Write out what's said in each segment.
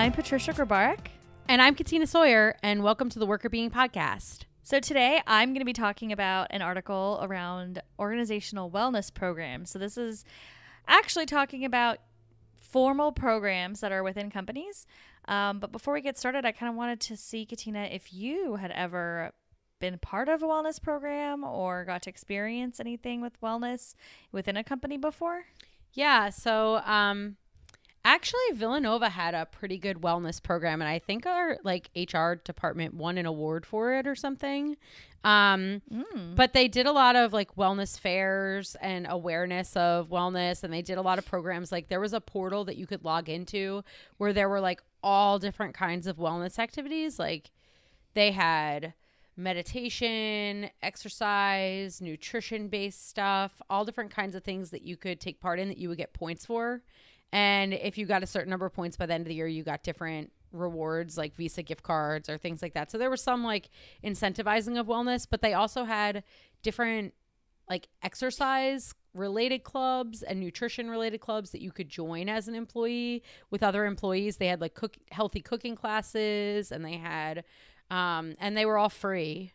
I'm Patricia Grabarek. And I'm Katina Sawyer, and welcome to the Worker Being Podcast. So today I'm going to be talking about an article around organizational wellness programs. So this is actually talking about formal programs that are within companies. But before we get started, I kind of wanted to see, Katina, if you had ever been part of a wellness program or got to experience anything with wellness within a company before. Yeah, so actually Villanova had a pretty good wellness program, and I think our HR department won an award for it or something. But they did a lot of wellness fairs and awareness of wellness, and they did a lot of programs. There was a portal that you could log into where there were all different kinds of wellness activities. They had meditation, exercise, nutrition-based stuff, all different kinds of things that you could take part in that you would get points for. And if you got a certain number of points by the end of the year, you got different rewards like Visa gift cards or things like that. So there was some incentivizing of wellness, but they also had different exercise related clubs and nutrition related clubs that you could join as an employee with other employees. They had healthy cooking classes, and they had and they were all free,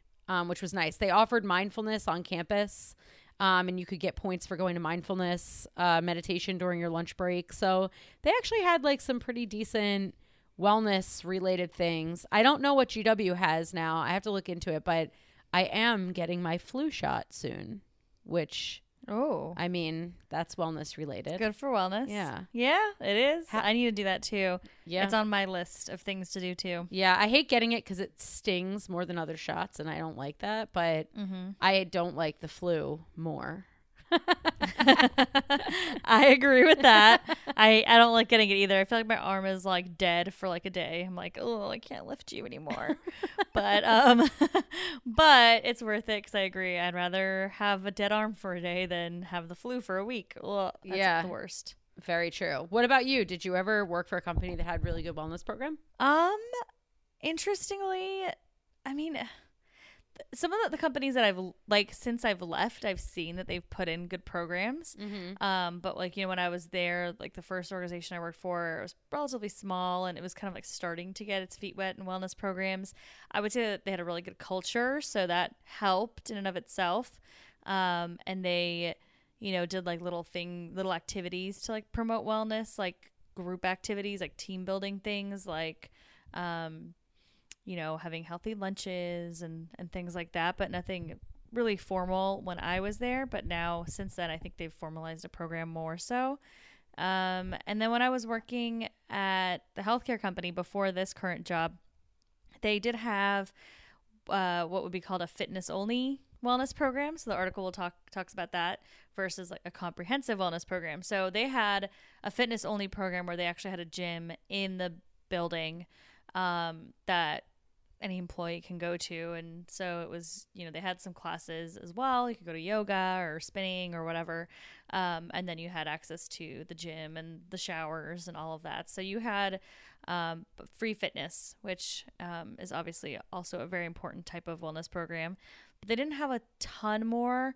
which was nice. They offered mindfulness on campus, and you could get points for going to mindfulness meditation during your lunch break. So they actually had some pretty decent wellness related things. I don't know what GW has now. I have to look into it, but I am getting my flu shot soon, which... Oh, I mean, that's wellness related. It's good for wellness. Yeah. Yeah, it is. I need to do that too. Yeah. It's on my list of things to do too. Yeah. I hate getting it because it stings more than other shots, and I don't like that. But I don't like the flu more. I agree with that. I don't like getting it either. I feel like my arm is dead for a day. I'm oh, I can't lift you anymore. But but it's worth it because I agree. I'd rather have a dead arm for a day than have the flu for a week. Ugh, that's the worst. Very true. What about you? Did you ever work for a company that had really good wellness program? Interestingly, I mean, some of the companies that I've since I've left, I've seen that they've put in good programs. But when I was there, the first organization I worked for, it was relatively small, and it was kind of starting to get its feet wet in wellness programs. I would say that they had a really good culture, so that helped in and of itself. And they, did little activities to promote wellness, group activities, team building things, having healthy lunches and things like that, but nothing really formal when I was there. But now, since then, I think they've formalized a program more so. And then when I was working at the healthcare company before this current job, they did have what would be called a fitness-only wellness program. So the article talks about that versus a comprehensive wellness program. So they had a fitness-only program where they actually had a gym in the building that any employee can go to. And so it was, they had some classes as well. You could go to yoga or spinning or whatever. And then you had access to the gym and the showers and all of that. So you had free fitness, which is obviously also a very important type of wellness program. But they didn't have a ton more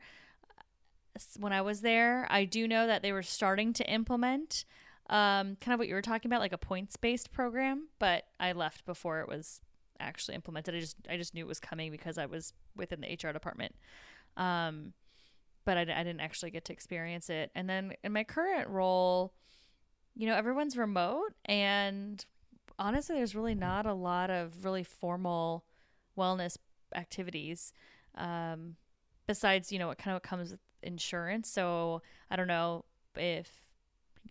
when I was there. I do know that they were starting to implement kind of what you were talking about, a points-based program, but I left before it was actually implemented. I just knew it was coming because I was within the HR department. But I didn't actually get to experience it. And then in my current role, everyone's remote, and honestly, there's really not a lot of really formal wellness activities, besides, what kind of comes with insurance. So I don't know if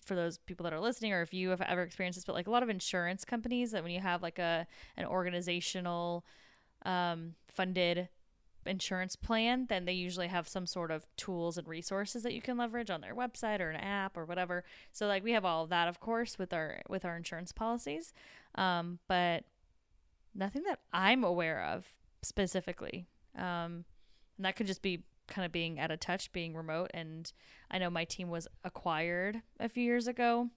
for those people that are listening, or if you have ever experienced this, but a lot of insurance companies, that when you have an organizational funded insurance plan, then they usually have some sort of tools and resources that you can leverage on their website or an app or whatever. So we have all of that, of course, with our insurance policies, but nothing that I'm aware of specifically. And that could just be kind of being out of touch, being remote. And I know my team was acquired a few years ago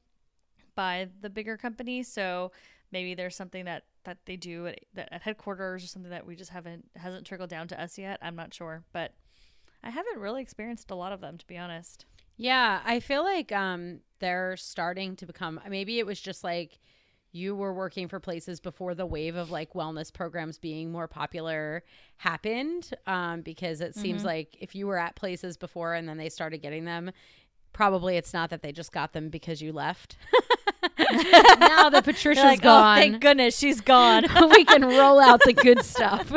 by the bigger company, so maybe there's something that they do at headquarters, or something that we just hasn't trickled down to us yet. I'm not sure, but I haven't really experienced a lot of them, to be honest. Yeah, I feel like they're starting to become, maybe it was just you were working for places before the wave of like wellness programs being more popular happened, because it seems like if you were at places before and then they started getting them, probably it's not that they just got them because you left. Now that Patricia's like, gone, oh, thank goodness she's gone. we can roll out the good stuff.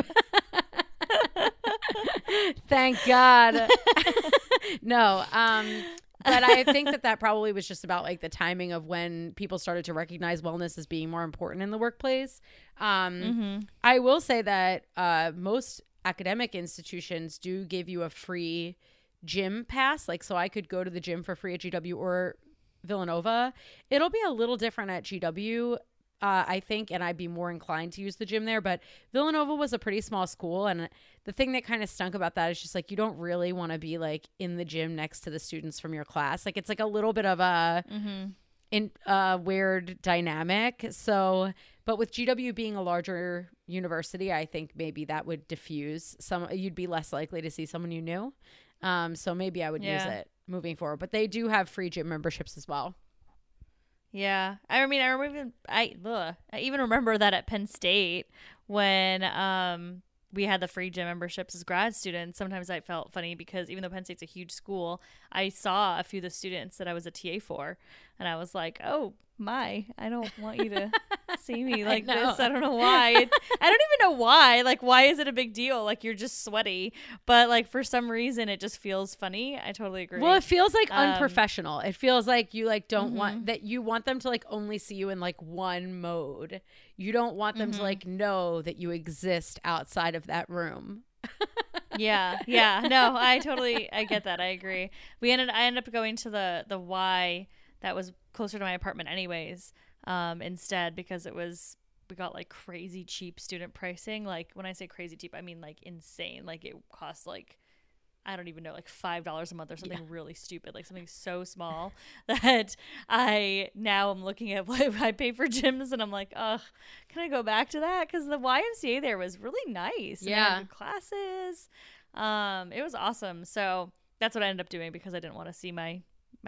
Thank God. No, but I think that probably was just about like the timing of when people started to recognize wellness as being more important in the workplace. I will say that most academic institutions do give you a free gym pass. Like, so I could go to the gym for free at GW or Villanova. It'll be a little different at GW, I think, and I'd be more inclined to use the gym there. But Villanova was a pretty small school, and the thing that kind of stunk about that is just like you don't really want to be like in the gym next to the students from your class. Like it's like a little bit of a weird dynamic. So, but with GW being a larger university, I think maybe that would diffuse some. You'd be less likely to see someone you knew. So maybe I would use it moving forward. But they do have free gym memberships as well. Yeah. I mean, I even remember that at Penn State when we had the free gym memberships as grad students. Sometimes I felt funny because even though Penn State's a huge school, I saw a few of the students that I was a TA for, and I was like, oh my, I don't want you to see me like this. I don't know why. I don't even know why. Like, why is it a big deal? Like, you're just sweaty. But like for some reason it just feels funny. I totally agree. Well, it feels like unprofessional. It feels like you like don't want that. You want them to like only see you in like one mode. You don't want them to like know that you exist outside of that room. Yeah. No, I get that. I agree. I ended up going to the Y that was closer to my apartment anyways, instead, because we got like crazy cheap student pricing. Like when I say crazy cheap, I mean like insane. Like it costs like, I don't even know, like $5 a month or something really stupid, like something so small that now I'm looking at what I pay for gyms and I'm like, ugh, can I go back to that? Because the YMCA there was really nice. And they had good classes. It was awesome. So that's what I ended up doing because I didn't want to see my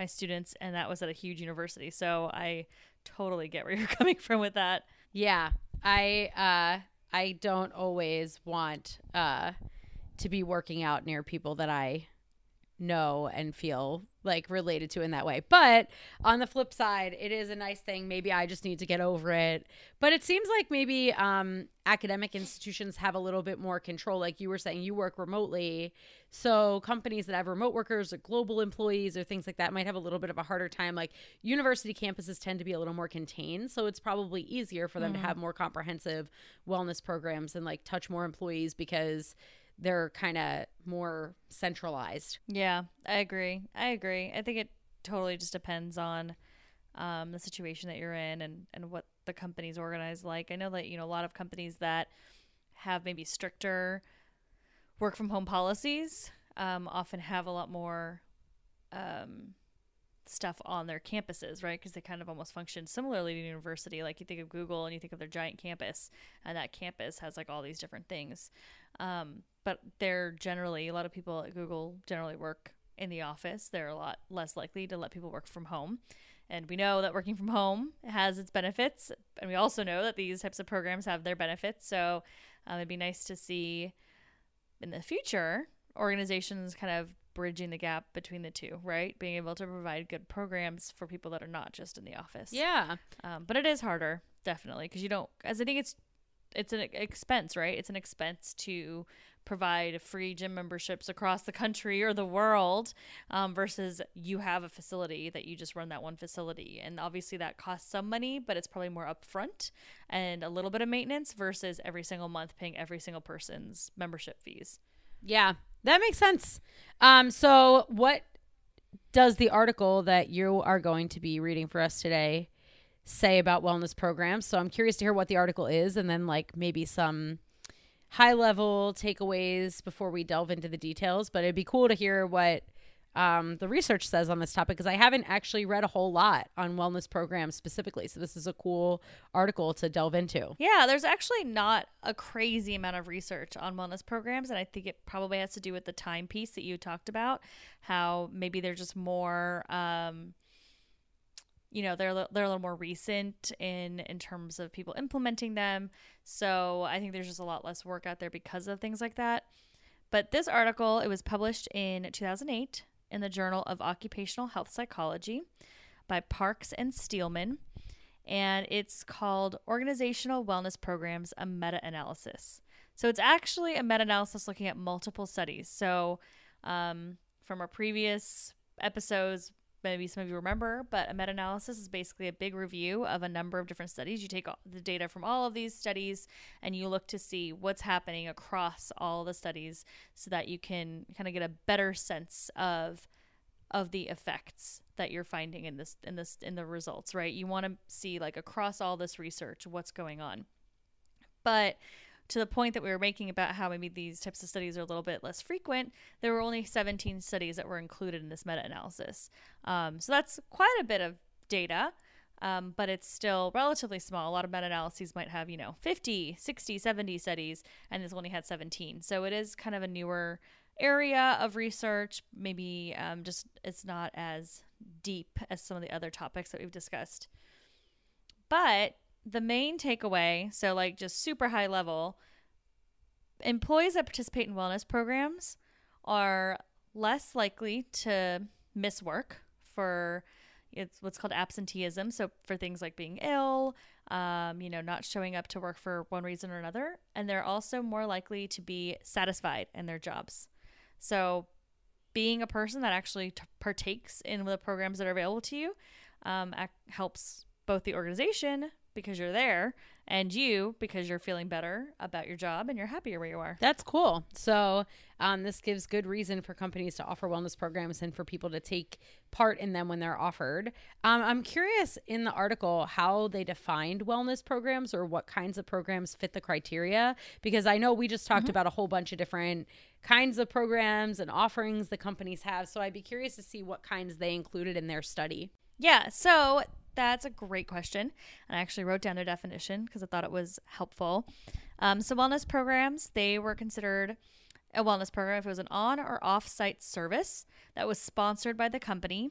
students, and that was at a huge university. So I totally get where you're coming from with that. Yeah. I don't always want to be working out near people that I know and feel like related to in that way. But on the flip side, it is a nice thing. Maybe I just need to get over it. But it seems like maybe academic institutions have a little bit more control. Like you were saying, you work remotely. So companies that have remote workers or global employees or things like that might have a little bit of a harder time. Like university campuses tend to be a little more contained. So it's probably easier for them to have more comprehensive wellness programs and like touch more employees because they're kind of more centralized. Yeah, I agree. I think it totally just depends on the situation that you're in and what the company's organized like. I know that, a lot of companies that have maybe stricter work from home policies often have a lot more stuff on their campuses, right? Because they kind of almost function similarly to university. Like you think of Google and you think of their giant campus, and that campus has like all these different things. But they're generally, a lot of people at Google generally work in the office. They're a lot less likely to let people work from home. And we know that working from home has its benefits. And we also know that these types of programs have their benefits. So it'd be nice to see in the future organizations kind of bridging the gap between the two, right? Being able to provide good programs for people that are not just in the office. Yeah. But it is harder, definitely, because as I think it's an expense, right? It's an expense to provide free gym memberships across the country or the world versus you have a facility that you just run that one facility. And obviously that costs some money, but it's probably more upfront and a little bit of maintenance versus every single month paying every single person's membership fees. Yeah, that makes sense. So what does the article that you are going to be reading for us today say about wellness programs? So I'm curious to hear what the article is and then like maybe some high level takeaways before we delve into the details. But it'd be cool to hear what the research says on this topic because I haven't actually read a whole lot on wellness programs specifically. So this is a cool article to delve into. Yeah, there's actually not a crazy amount of research on wellness programs. And I think it probably has to do with the time piece that you talked about, how maybe they're just more they're a little more recent in terms of people implementing them. So I think there's just a lot less work out there because of things like that. But this article, it was published in 2008 in the Journal of Occupational Health Psychology by Parks and Steelman. And it's called Organizational Wellness Programs, a Meta-Analysis. So it's actually a meta-analysis looking at multiple studies. So from our previous episodes, maybe some of you remember, but a meta-analysis is basically a big review of a number of different studies. You take the data from all of these studies and you look to see what's happening across all the studies so that you can kind of get a better sense of the effects that you're finding in the results, right? You want to see like across all this research what's going on. But to the point that we were making about how maybe these types of studies are a little bit less frequent, there were only 17 studies that were included in this meta-analysis. So that's quite a bit of data, but it's still relatively small. A lot of meta-analyses might have, 50, 60, 70 studies, and this only had 17. So it is kind of a newer area of research. Maybe just it's not as deep as some of the other topics that we've discussed. But the main takeaway, so like just super high level, employees that participate in wellness programs are less likely to miss work for it's what's called absenteeism. So for things like being ill, not showing up to work for one reason or another. And they're also more likely to be satisfied in their jobs. So being a person that actually partakes in the programs that are available to you helps both the organization because you're there and you because you're feeling better about your job and you're happier where you are. That's cool. So this gives good reason for companies to offer wellness programs and for people to take part in them when they're offered. I'm curious in the article how they defined wellness programs or what kinds of programs fit the criteria, because I know we just talked about a whole bunch of different kinds of programs and offerings the companies have. So I'd be curious to see what kinds they included in their study. Yeah, so that's a great question. And I actually wrote down their definition because I thought it was helpful. So wellness programs, they were considered a wellness program if it was an on or off-site service that was sponsored by the company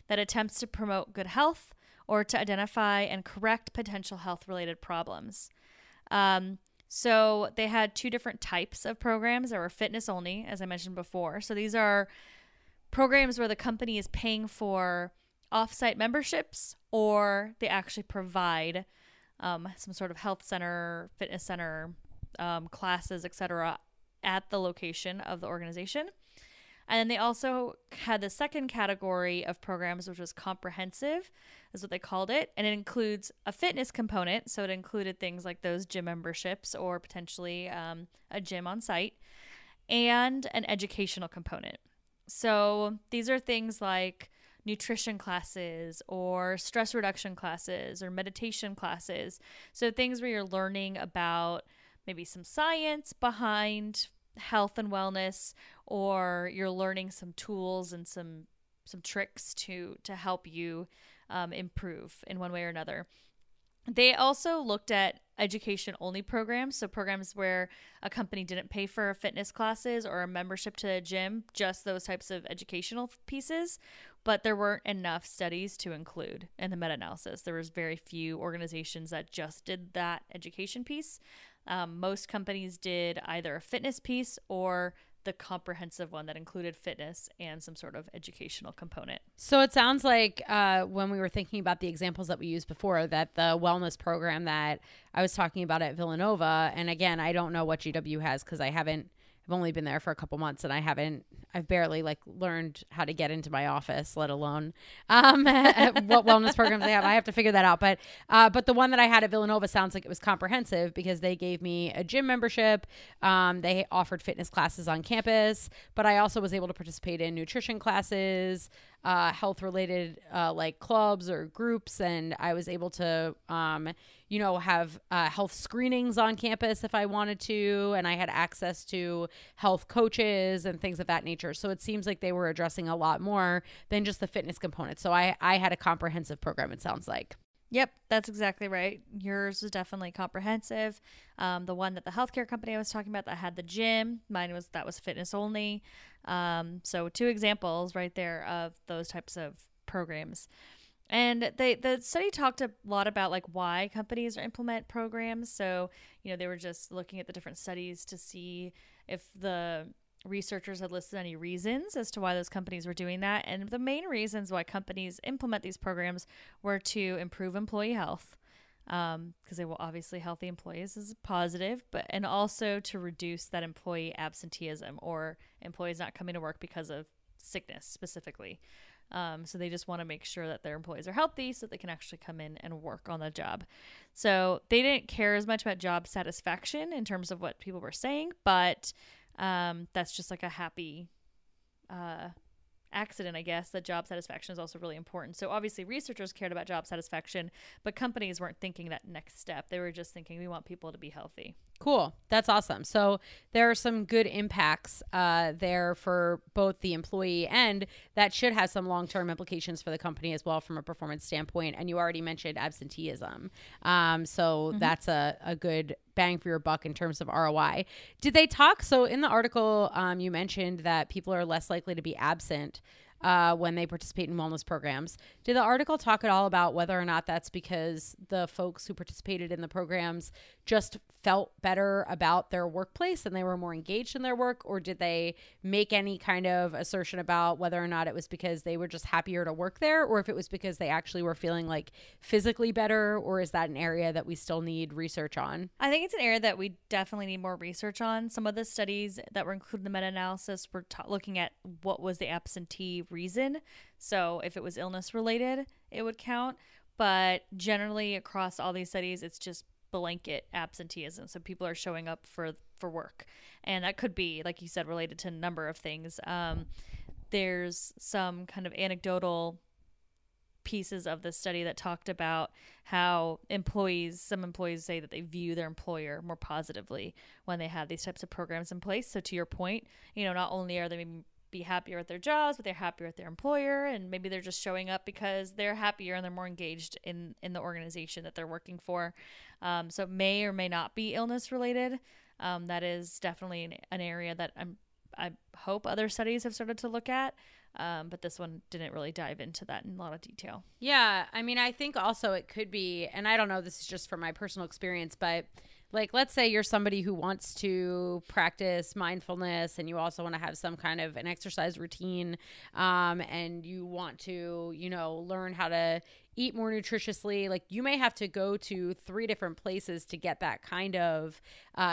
that attempts to promote good health or to identify and correct potential health-related problems. So they had two different types of programs. There were fitness only, as I mentioned before. So these are programs where the company is paying for off-site memberships, or they actually provide some sort of health center, fitness center, classes, etc. at the location of the organization. And then they also had the second category of programs, which was comprehensive, is what they called it. And it includes a fitness component. So it included things like those gym memberships or potentially a gym on site, and an educational component. So these are things like nutrition classes or stress reduction classes or meditation classes. So things where you're learning about maybe some science behind health and wellness, or you're learning some tools and some tricks to help you improve in one way or another. They also looked at education-only programs, so programs where a company didn't pay for fitness classes or a membership to a gym, just those types of educational pieces, but there weren't enough studies to include in the meta-analysis. There was very few organizations that just did that education piece. Most companies did either a fitness piece or the comprehensive one that included fitness and some sort of educational component. So it sounds like when we were thinking about the examples that we used before, that the wellness program that I was talking about at Villanova, and again, I don't know what GW has because I've only been there for a couple months and I've barely learned how to get into my office, let alone what wellness programs they have. I have to figure that out. But the one that I had at Villanova sounds like it was comprehensive because they gave me a gym membership. They offered fitness classes on campus, but I also was able to participate in nutrition classes, health related like clubs or groups, and I was able to have health screenings on campus if I wanted to, and I had access to health coaches and things of that nature. So it seems like they were addressing a lot more than just the fitness component. So I had a comprehensive program, it sounds like. Yep, that's exactly right. Yours was definitely comprehensive. The one that the healthcare company I was talking about that had the gym, mine was fitness only. So two examples right there of those types of programs. And the study talked a lot about like why companies implement programs. So, they were just looking at the different studies to see if the researchers had listed any reasons as to why those companies were doing that. And the main reasons why companies implement these programs were to improve employee health, because they will obviously healthy employees is positive, and also to reduce that employee absenteeism or employees not coming to work because of sickness specifically. So they just want to make sure that their employees are healthy so that they can actually come in and work on the job. So they didn't care as much about job satisfaction in terms of what people were saying, but that's just like a happy accident, I guess, that job satisfaction is also really important. So obviously researchers cared about job satisfaction, but companies weren't thinking that next step. They were just thinking, we want people to be healthy. Cool. That's awesome. So there are some good impacts there for both the employee, and that should have some long-term implications for the company as well from a performance standpoint. And you already mentioned absenteeism. So that's a good bang for your buck in terms of ROI. Did they talk? So in the article, you mentioned that people are less likely to be absent when they participate in wellness programs. Did the article talk at all about whether or not that's because the folks who participated in the programs just felt better about their workplace and they were more engaged in their work? Or did they make any kind of assertion about whether or not it was because they were just happier to work there, or if it was because they actually were feeling like physically better? Or is that an area that we still need research on? I think it's an area that we definitely need more research on. Some of the studies that were included in the meta-analysis were looking at what was the absentee reason. So if it was illness related, it would count. But generally across all these studies, it's just blanket absenteeism. So people are showing up for work. And that could be, like you said, related to a number of things. There's some kind of anecdotal pieces of the study that talked about how some employees say that they view their employer more positively when they have these types of programs in place. So to your point, not only are they be happier at their jobs, but they're happier at their employer, and maybe they're just showing up because they're happier and they're more engaged in the organization that they're working for. So it may or may not be illness related. That is definitely an area that I hope other studies have started to look at. But this one didn't really dive into that in a lot of detail. Yeah. I mean, I think also it could be, and I don't know, this is just from my personal experience, but like, let's say you're somebody who wants to practice mindfulness and you also want to have some kind of an exercise routine, and you want to, learn how to eat more nutritiously. Like, you may have to go to 3 different places to get that kind of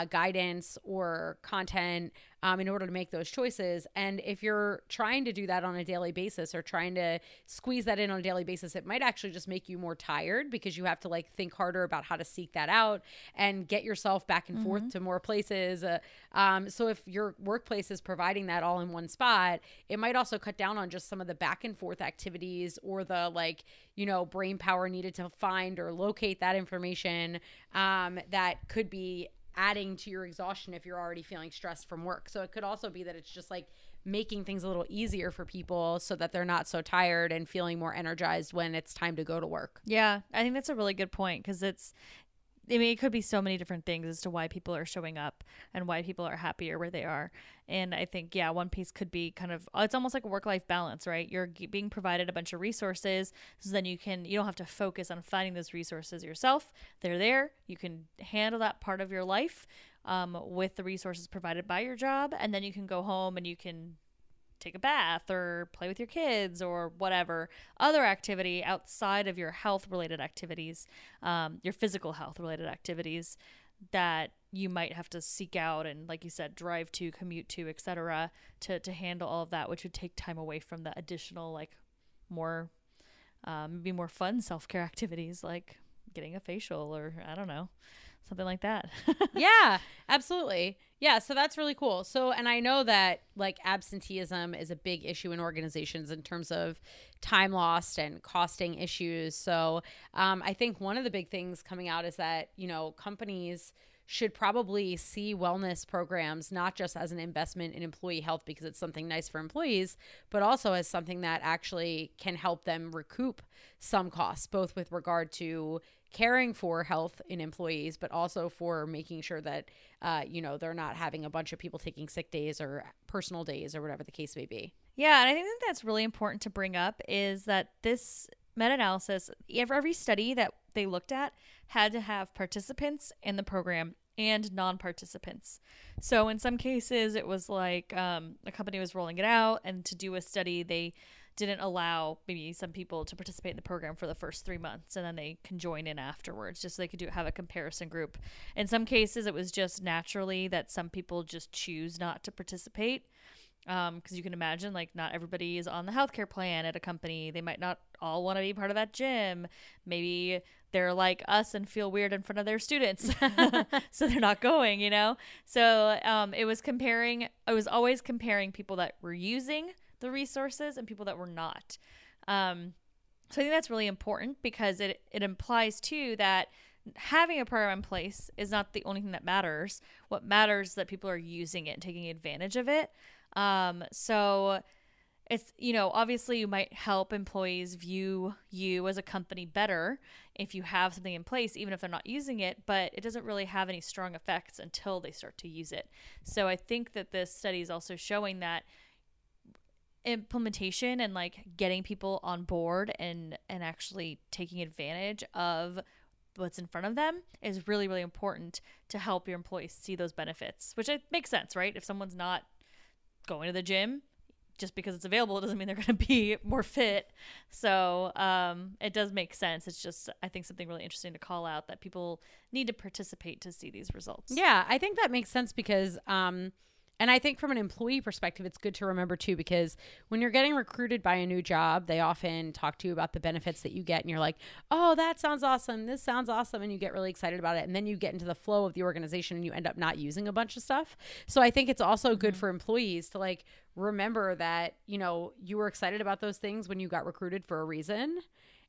guidance or content in order to make those choices. And if you're trying to do that on a daily basis or trying to squeeze that in on a daily basis, it might actually just make you more tired because you have to like think harder about how to seek that out and get yourself back and forth to more places. So if your workplace is providing that all in one spot, it might also cut down on just some of the back and forth activities or the brain power needed to find or locate that information that could be adding to your exhaustion if you're already feeling stressed from work. So it could also be that it's just like making things a little easier for people so that they're not so tired and feeling more energized when it's time to go to work. Yeah, I think that's a really good point because it could be so many different things as to why people are showing up and why people are happier where they are. And I think, one piece could be kind of, it's almost like a work-life balance, right? You're being provided a bunch of resources, so then you don't have to focus on finding those resources yourself. They're there. You can handle that part of your life with the resources provided by your job. And then you can go home and you can take a bath or play with your kids or whatever other activity outside of your health related activities, your physical health related activities that you might have to seek out and, like you said, drive to, commute to, etc., to handle all of that, which would take time away from the additional more maybe more fun self-care activities like getting a facial or I don't know, something like that. Yeah, absolutely. Yeah, so that's really cool. So, and I know that absenteeism is a big issue in organizations in terms of time lost and costing issues. So I think one of the big things coming out is that, companies should probably see wellness programs not just as an investment in employee health because it's something nice for employees, but also as something that actually can help them recoup some costs, both with regard to caring for health in employees, but also for making sure that, they're not having a bunch of people taking sick days or personal days or whatever the case may be. Yeah, and I think that's really important to bring up is that this meta-analysis, every study that they looked at had to have participants in the program and non-participants. So in some cases, it was like a company was rolling it out, and to do a study, they didn't allow maybe some people to participate in the program for the first 3 months, and then they can join in afterwards, just so they could have a comparison group. In some cases, it was just naturally that some people just choose not to participate. Because you can imagine, like, not everybody is on the healthcare plan at a company. They might not all want to be part of that gym. Maybe they're like us and feel weird in front of their students, so they're not going, So it was always comparing people that were using the resources and people that were not. So I think that's really important, because it implies too that having a program in place is not the only thing that matters. What matters is that people are using it and taking advantage of it. So it's, obviously you might help employees view you as a company better if you have something in place, even if they're not using it, but it doesn't really have any strong effects until they start to use it. So I think that this study is also showing that implementation and like getting people on board and actually taking advantage of what's in front of them is really, really important to help your employees see those benefits, which makes sense, right? If someone's not going to the gym, just because it's available, it doesn't mean they're going to be more fit. So it does make sense. It's just, I think, something really interesting to call out, that people need to participate to see these results. Yeah, I think that makes sense, because and I think from an employee perspective, it's good to remember too, because when you're getting recruited by a new job, they often talk to you about the benefits that you get, and you're like, oh, that sounds awesome. This sounds awesome. And you get really excited about it. And then you get into the flow of the organization and you end up not using a bunch of stuff. So I think it's also good for employees to like remember that, you were excited about those things when you got recruited for a reason,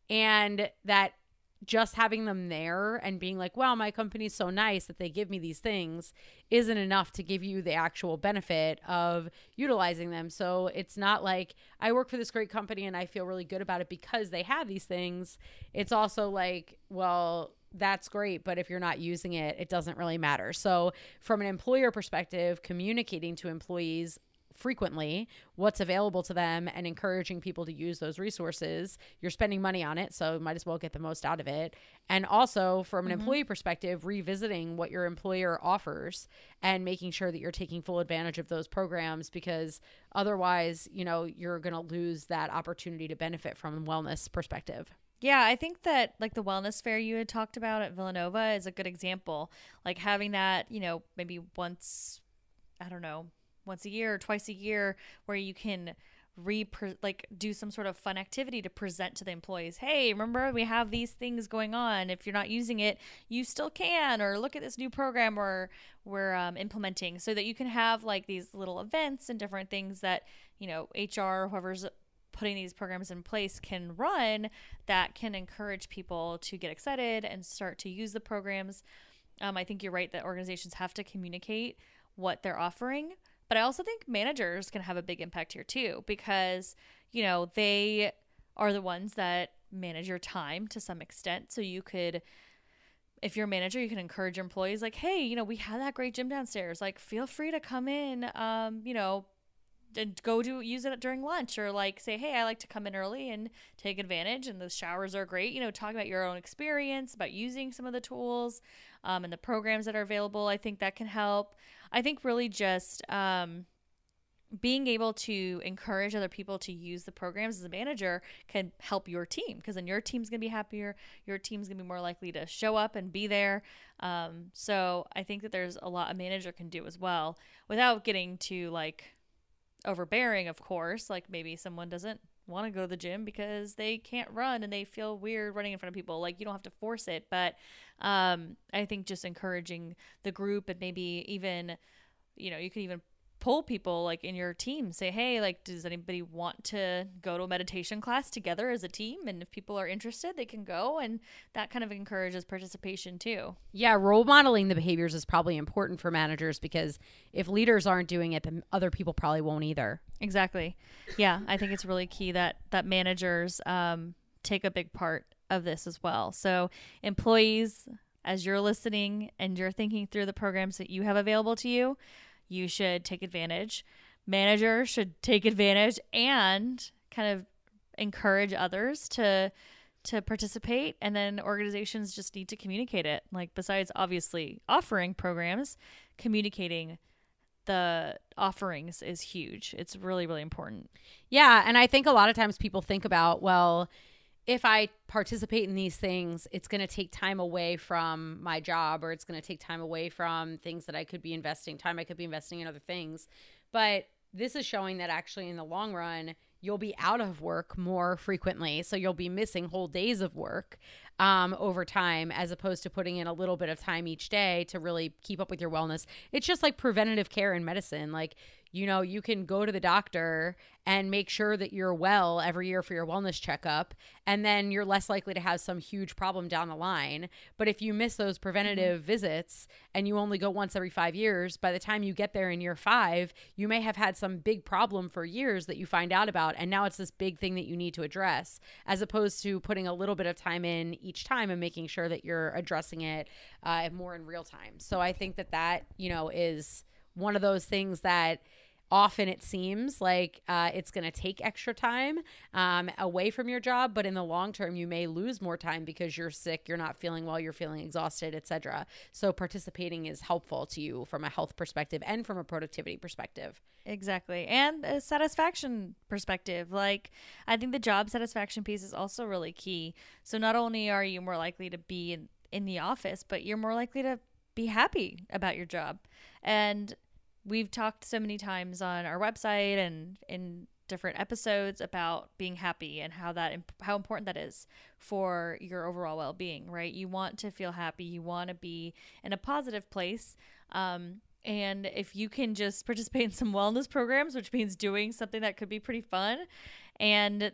and that just having them there and being like, wow, my company's so nice that they give me these things isn't enough to give you the actual benefit of utilizing them. So it's not like I work for this great company and I feel really good about it because they have these things. It's also like, well, that's great, but if you're not using it, it doesn't really matter. So from an employer perspective, communicating to employees frequently what's available to them and encouraging people to use those resources, you're spending money on it, so might as well get the most out of it. And also from an employee perspective, revisiting what your employer offers and making sure that you're taking full advantage of those programs, because otherwise, you're going to lose that opportunity to benefit from a wellness perspective. Yeah, I think that like the wellness fair you had talked about at Villanova is a good example. Like having that, maybe once a year or twice a year, where you can do some sort of fun activity to present to the employees. Hey, remember we have these things going on. If you're not using it, you still can, or look at this new program we're implementing, so that you can have like these little events and different things that, HR, whoever's putting these programs in place, can run that can encourage people to get excited and start to use the programs. I think you're right that organizations have to communicate what they're offering. But I also think managers can have a big impact here too, because, they are the ones that manage your time to some extent. So you could, if you're a manager, you can encourage your employees like, hey, we had that great gym downstairs. Like, feel free to come in, and go use it during lunch, or like say, hey, I like to come in early and take advantage, and the showers are great. Talk about your own experience about using some of the tools and the programs that are available. I think that can help. I think really just being able to encourage other people to use the programs as a manager can help your team, because then your team's going to be happier. Your team's going to be more likely to show up and be there. So I think that there's a lot a manager can do as well, without getting to like overbearing, of course. Like maybe someone doesn't want to go to the gym because they can't run and they feel weird running in front of people. Like, you don't have to force it, but I think just encouraging the group, and maybe even, you could even pull people like in your team, say, hey, like, does anybody want to go to a meditation class together as a team? And if people are interested, they can go, and that kind of encourages participation too. Yeah, role modeling the behaviors is probably important for managers, because if leaders aren't doing it, then other people probably won't either. Exactly. Yeah, I think it's really key that managers take a big part of this as well. So employees, as you're listening and you're thinking through the programs that you have available to you, you should take advantage. Managers should take advantage and kind of encourage others to to participate, and then organizations just need to communicate it. Like, besides obviously offering programs, communicating the offerings is huge. It's really, really important. Yeah. And I think a lot of times people think about, well, if I participate in these things, it's going to take time away from my job, or it's going to take time away from things that I could be investing in other things. But this is showing that actually in the long run, you'll be out of work more frequently. So you'll be missing whole days of work over time, as opposed to putting in a little bit of time each day to really keep up with your wellness. It's just like preventative care in medicine. Like, you know, you can go to the doctor and make sure that you're well every year for your wellness checkup, and then you're less likely to have some huge problem down the line. But if you miss those preventative visits and you only go once every 5 years, by the time you get there in year 5, you may have had some big problem for years that you find out about, and now it's this big thing that you need to address, as opposed to putting a little bit of time in each time and making sure that you're addressing it more in real time. So I think that, you know, is one of those things that often it seems like it's going to take extra time away from your job, but in the long term, you may lose more time because you're sick, you're not feeling well, you're feeling exhausted, etc. So participating is helpful to you from a health perspective and from a productivity perspective. Exactly. And a satisfaction perspective. Like, I think the job satisfaction piece is also really key. So not only are you more likely to be in the office, but you're more likely to be happy about your job. And we've talked so many times on our website and in different episodes about being happy and how important that is for your overall well-being, right? You want to feel happy. You want to be in a positive place. And if you can just participate in some wellness programs, which means doing something that could be pretty fun, and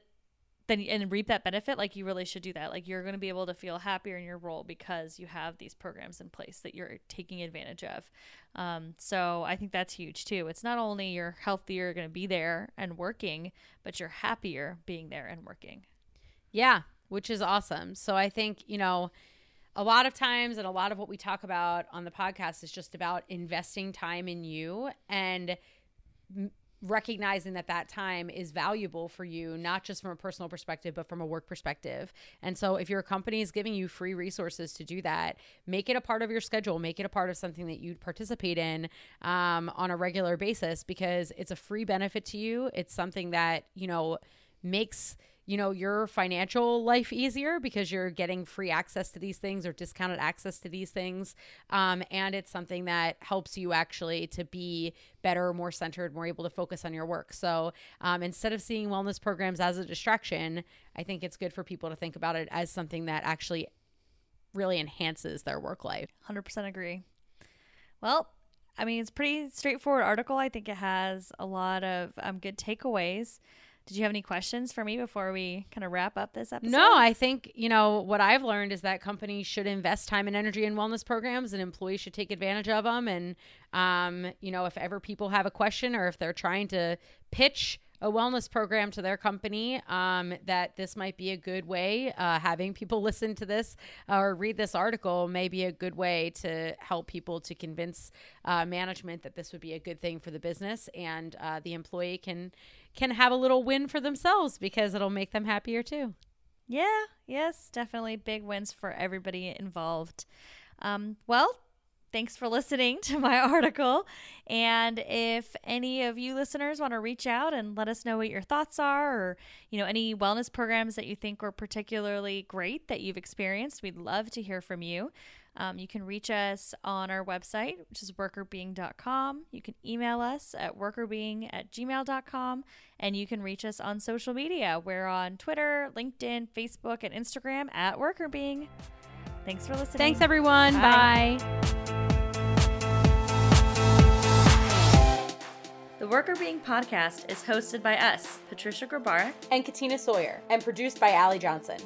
reap that benefit, like, you really should do that. Like, you're going to be able to feel happier in your role because you have these programs in place that you're taking advantage of. So I think that's huge too. It's not only you're healthier going to be there and working, but you're happier being there and working. Yeah, which is awesome. So I think, you know, a lot of times, and a lot of what we talk about on the podcast is just about investing time in you and recognizing that time is valuable for you, not just from a personal perspective, but from a work perspective. And so if your company is giving you free resources to do that, make it a part of your schedule, make it a part of something that you'd participate in on a regular basis, because it's a free benefit to you. It's something that, you know, makes, you know, your financial life easier because you're getting free access to these things or discounted access to these things. And it's something that helps you actually to be better, more centered, more able to focus on your work. So instead of seeing wellness programs as a distraction, I think it's good for people to think about it as something that actually really enhances their work life. 100% agree. Well, I mean, it's a pretty straightforward article. I think it has a lot of good takeaways. Did you have any questions for me before we kind of wrap up this episode? No, I think, you know, what I've learned is that companies should invest time and energy in wellness programs, and employees should take advantage of them. And, you know, if ever people have a question or if they're trying to pitch a wellness program to their company, that this might be a good way. Having people listen to this or read this article may be a good way to help people to convince management that this would be a good thing for the business, and the employee can have a little win for themselves because it'll make them happier too. Yeah, yes, definitely big wins for everybody involved. Well, thanks for listening to my article. And if any of you listeners want to reach out and let us know what your thoughts are, or, you know, any wellness programs that you think were particularly great that you've experienced, we'd love to hear from you. You can reach us on our website, which is workerbeing.com. You can email us at workerbeing@gmail.com. And you can reach us on social media. We're on Twitter, LinkedIn, Facebook, and Instagram at workerbeing. Thanks for listening. Thanks, everyone. Bye. The Worker Being podcast is hosted by us, Patricia Grabara and Katina Sawyer, and produced by Allie Johnson.